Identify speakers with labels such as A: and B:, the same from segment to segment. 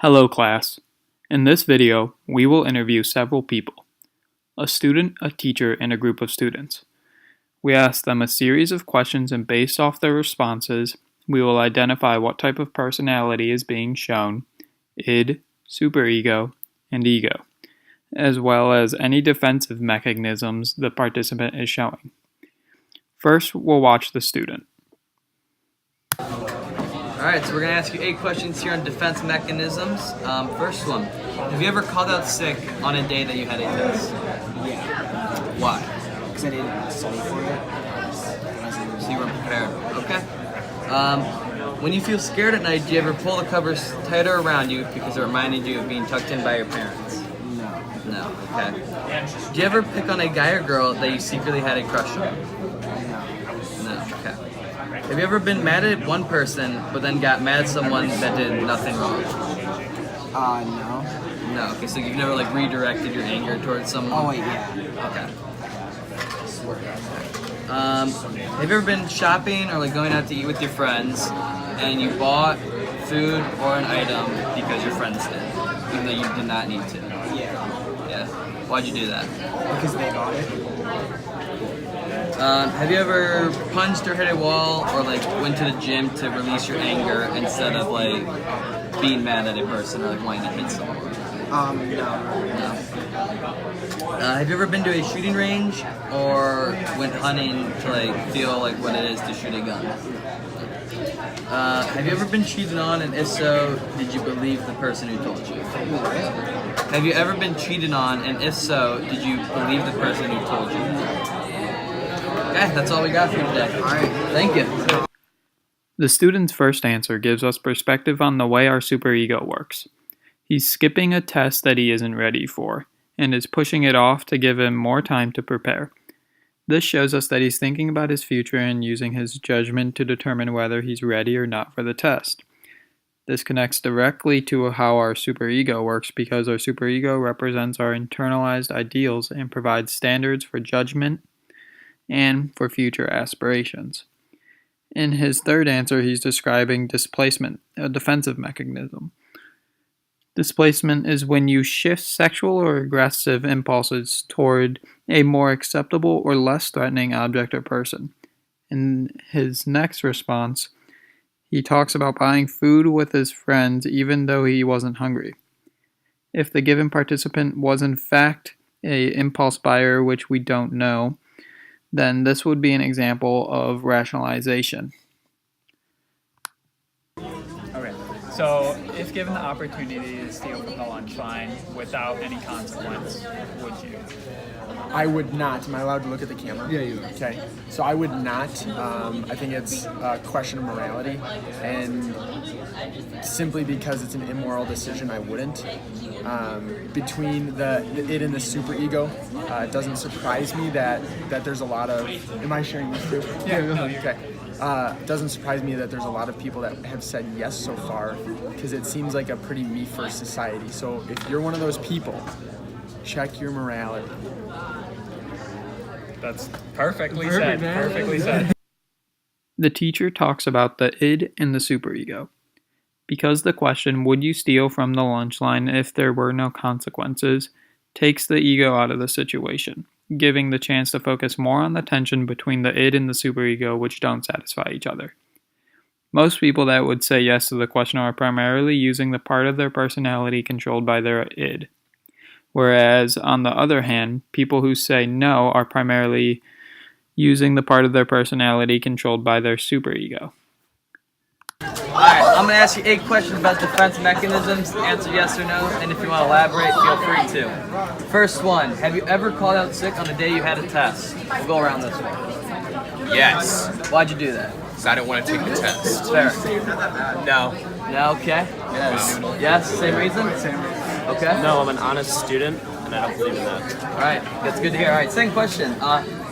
A: Hello class. In this video, we will interview several people. A student, a teacher, and a group of students. We ask them a series of questions and based off their responses, we will identify what type of personality is being shown, id, superego, and ego, as well as any defensive mechanisms the participant is showing. First, we'll watch the student.
B: Alright, so we're going to ask you 8 questions here on defense mechanisms. First one, have you ever called out sick on a day that you had a test?
C: Yeah.
B: Why?
C: Because I didn't study for it.
B: So you weren't prepared. Okay. When you feel scared at night, do you ever pull the covers tighter around you because it reminded you of being tucked in by your parents?
C: No.
B: No, okay. Do you ever pick on a guy or girl that you secretly had a crush on?
C: No.
B: No, okay. Have you ever been mad at one person, but then got mad at someone that did nothing wrong?
C: No.
B: No, okay, so you've never like redirected your anger towards someone?
C: Oh, wait, yeah.
B: Okay. Have you ever been shopping or like going out to eat with your friends and you bought food or an item because your friends did, even though you did not need to?
C: Yeah.
B: Yeah. Why'd you do that?
C: Because they bought it.
B: Have you ever punched or hit a wall or like went to the gym to release your anger instead of like being mad at a person or like wanting to hit someone?
C: No.
B: No. Have you ever been to a shooting range or went hunting to like feel like what it is to shoot a gun? Have you ever been cheated on, and if so, did you believe the person who told you? Have you ever been cheated on, and if so, did you believe the person who told you? Okay, that's all we got for you today. Alright, thank you.
A: The student's first answer gives us perspective on the way our superego works. He's skipping a test that he isn't ready for, and is pushing it off to give him more time to prepare. This shows us that he's thinking about his future and using his judgment to determine whether he's ready or not for the test. This connects directly to how our superego works because our superego represents our internalized ideals and provides standards for judgment and for future aspirations. In his third answer, he's describing displacement, a defensive mechanism. Displacement is when you shift sexual or aggressive impulses toward a more acceptable or less threatening object or person. In his next response, he talks about buying food with his friends even though he wasn't hungry. If the given participant was in fact an impulse buyer, which we don't know, then this would be an example of rationalization.
D: Okay, so if given the opportunity to steal from the lunch line without any consequence, would you?
E: I would not. Am I allowed to look at the camera?
F: Yeah, you are.
E: Okay. So I would not. I think it's a question of morality, and simply because it's an immoral decision, I wouldn't. Between the id and the superego, it doesn't surprise me that there's a lot of. Am I sharing this too?
D: Yeah, go ahead.
E: Okay. It doesn't surprise me that there's a lot of people that have said yes so far, because it seems like a pretty me-first society. So if you're one of those people, check your morality.
D: That's perfectly said. Perfectly said.
A: The teacher talks about the id and the superego. Because the question, would you steal from the lunch line if there were no consequences, takes the ego out of the situation, giving the chance to focus more on the tension between the id and the superego, which don't satisfy each other. Most people that would say yes to the question are primarily using the part of their personality controlled by their id. Whereas, on the other hand, people who say no are primarily using the part of their personality controlled by their superego.
B: Alright, I'm going to ask you 8 questions about defense mechanisms. Answer yes or no, and if you want to elaborate, feel free to. First one, have you ever called out sick on the day you had a test? We'll go around this way.
F: Yes,
B: Why'd you do that?
F: because I didn't want to take the test.
B: Fair.
F: No.
B: No, okay.
F: Yes.
B: Yes, same reason? Okay.
G: No, I'm an honest student, and I don't believe in that.
B: Alright, that's good to hear. Alright, second question.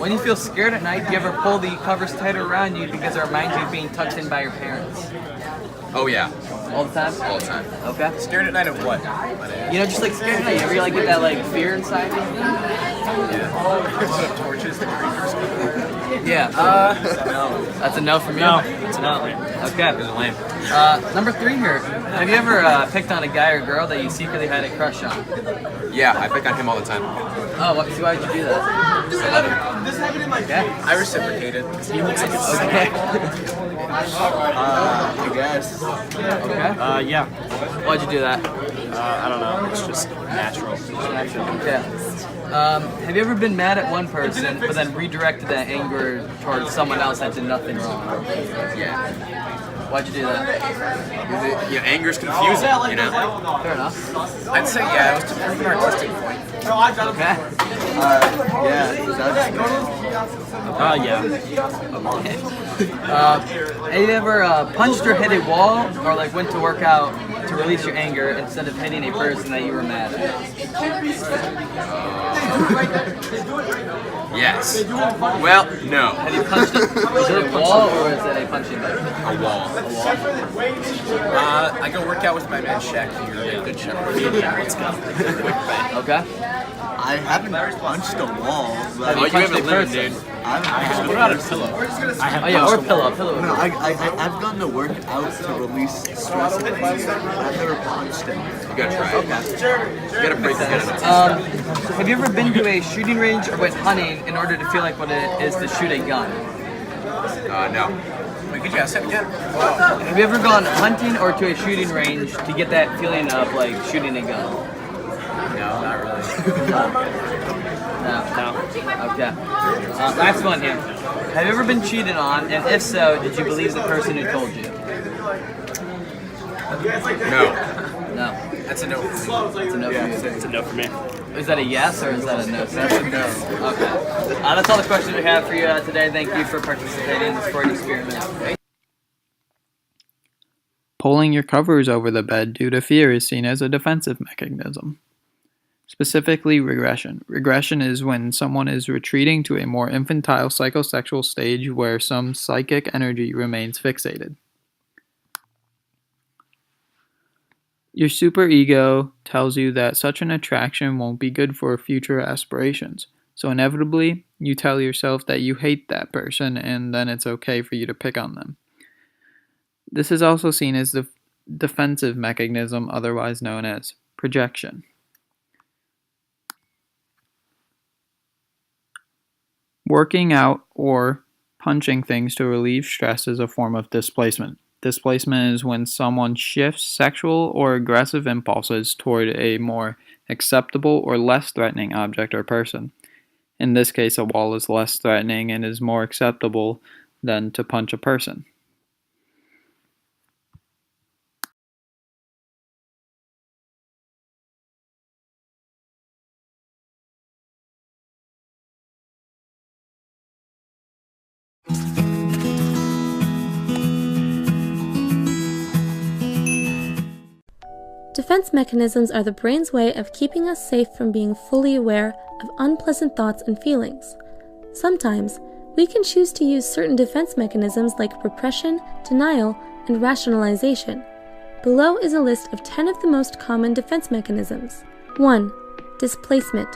B: When you feel scared at night, do you ever pull the covers tighter around you because it reminds you of being tucked in by your parents?
F: Oh yeah,
B: All the time?
F: all the time.
B: Okay.
F: Scared at night of what?
B: You know, just like scared at night. You ever like get that like fear inside you?
F: Yeah. Put up torches, the creepers come.
B: Yeah.
F: No.
B: That's a no from you?
G: No, it's not.
B: Okay.
F: It's lame.
B: Number 3 here. Have you ever picked on a guy or girl that you secretly had a crush on?
F: Yeah, I pick on him all the time.
B: Oh, so why did you do that? Okay.
F: I reciprocated. He looks like
B: Okay.
C: I guess.
B: Okay.
G: Yeah.
B: Why'd you do that?
G: I don't know. It's just natural.
B: Okay. Have you ever been mad at one person, but then redirected that anger towards someone else that did nothing wrong?
F: Yeah.
B: Why'd you do that?
F: Anger's confusing, you know?
B: Fair enough.
F: I'd say, yeah, it was to prove an artistic point.
B: Okay.
C: Yeah.
G: Yeah.
B: Have you ever punched or hit a wall, or like went to work out to release your anger instead of hitting a person that you were mad at?
F: Yes. Well, no.
B: Have you punched it? Is it a wall or is it a punching bag?
F: A wall. I go work out with my man Shaq here. Good shepherd. Let's go.
B: Okay.
C: I haven't punched a wall.
B: Have you punched a person?
C: What about a pillow?
B: Oh yeah, or a pillow.
C: No, I've gone to work out to release stress and anger. I've never punched it.
F: You gotta try it. You gotta break the head of it.
B: Have you ever been to a shooting range or went hunting in order to feel like what it is to shoot a gun?
F: No. Wait, could you ask that again?
B: Have you ever gone hunting or to a shooting range to get that feeling of like shooting a gun?
F: No, not really.
B: No. Okay. Last one here. Have you ever been cheated on, and if so, did you believe the person who told you?
F: No.
B: No.
F: That's a no.
B: It's a no for you.
G: It's a no for me.
B: Is that a yes or is that a no?
F: That's a no.
B: Okay. That's all the questions we have for you today. Thank you for participating in this sporting experiment.
A: Pulling your covers over the bed due to fear is seen as a defensive mechanism. Specifically, regression. Regression is when someone is retreating to a more infantile psychosexual stage where some psychic energy remains fixated. Your superego tells you that such an attraction won't be good for future aspirations. So inevitably, you tell yourself that you hate that person and then it's okay for you to pick on them. This is also seen as the defensive mechanism, otherwise known as projection. Working out or punching things to relieve stress is a form of displacement. Displacement is when someone shifts sexual or aggressive impulses toward a more acceptable or less threatening object or person. In this case, a wall is less threatening and is more acceptable than to punch a person.
H: Defense mechanisms are the brain's way of keeping us safe from being fully aware of unpleasant thoughts and feelings. Sometimes, we can choose to use certain defense mechanisms like repression, denial, and rationalization. Below is a list of 10 of the most common defense mechanisms. 1. Displacement.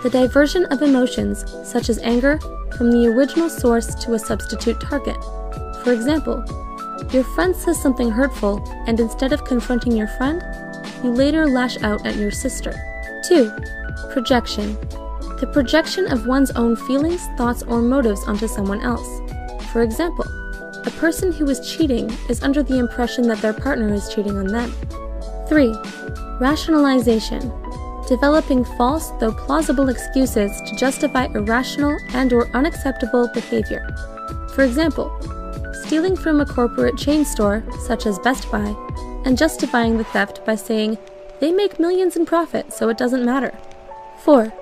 H: The diversion of emotions, such as anger, from the original source to a substitute target. For example, your friend says something hurtful, and instead of confronting your friend, you later lash out at your sister. 2. Projection. The projection of one's own feelings, thoughts, or motives onto someone else. For example, a person who is cheating is under the impression that their partner is cheating on them. 3. Rationalization. Developing false, though plausible excuses to justify irrational and/or unacceptable behavior. For example, stealing from a corporate chain store, such as Best Buy, and justifying the theft by saying, they make millions in profit, so it doesn't matter. 4.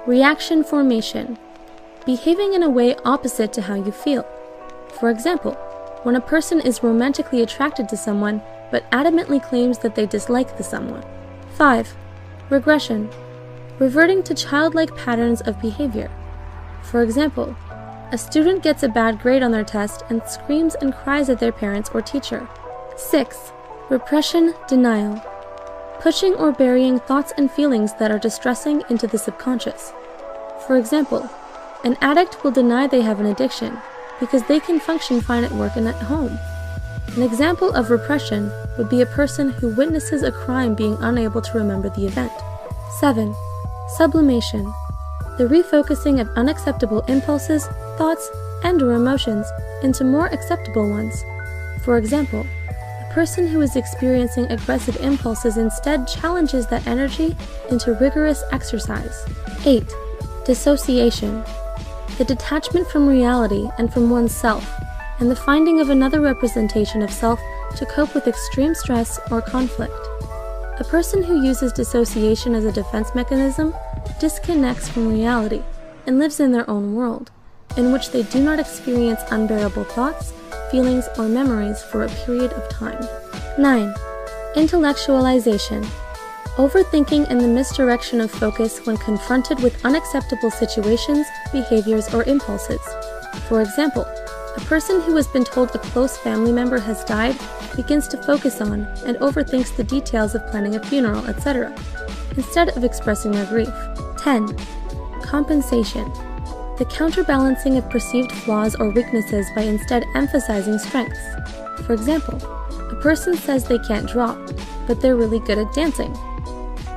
H: Reaction formation. Behaving in a way opposite to how you feel. For example, when a person is romantically attracted to someone, but adamantly claims that they dislike the someone. 5. Regression. Reverting to childlike patterns of behavior. For example, a student gets a bad grade on their test and screams and cries at their parents or teacher. 6. Repression, denial. Pushing or burying thoughts and feelings that are distressing into the subconscious. For example, an addict will deny they have an addiction because they can function fine at work and at home. An example of repression would be a person who witnesses a crime being unable to remember the event. 7. Sublimation. The refocusing of unacceptable impulses, thoughts, and/or emotions into more acceptable ones. For example, a person who is experiencing aggressive impulses instead challenges that energy into rigorous exercise. 8. Dissociation. The detachment from reality and from oneself, and the finding of another representation of self to cope with extreme stress or conflict. A person who uses dissociation as a defense mechanism disconnects from reality and lives in their own world, in which they do not experience unbearable thoughts, feelings, or memories for a period of time. 9. Intellectualization. Overthinking and the misdirection of focus when confronted with unacceptable situations, behaviors, or impulses. For example, a person who has been told a close family member has died begins to focus on and overthinks the details of planning a funeral, etc., instead of expressing their grief. 10. Compensation. The counterbalancing of perceived flaws or weaknesses by instead emphasizing strengths. For example, a person says they can't draw, but they're really good at dancing.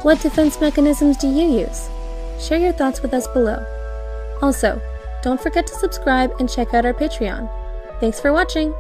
H: What defense mechanisms do you use? Share your thoughts with us below. Also, don't forget to subscribe and check out our Patreon. Thanks for watching!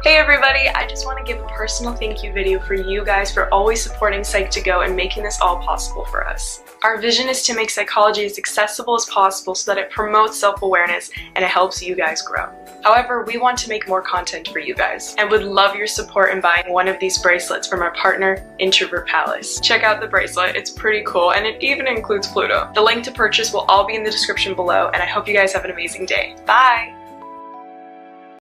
I: Hey everybody, I just want to give a personal thank you video for you guys for always supporting Psych to Go and making this all possible for us. Our vision is to make psychology as accessible as possible so that it promotes self-awareness and it helps you guys grow. However, we want to make more content for you guys and would love your support in buying one of these bracelets from our partner, Introvert Palace. Check out the bracelet, it's pretty cool, and it even includes Pluto. The link to purchase will all be in the description below, and I hope you guys have an amazing day. Bye!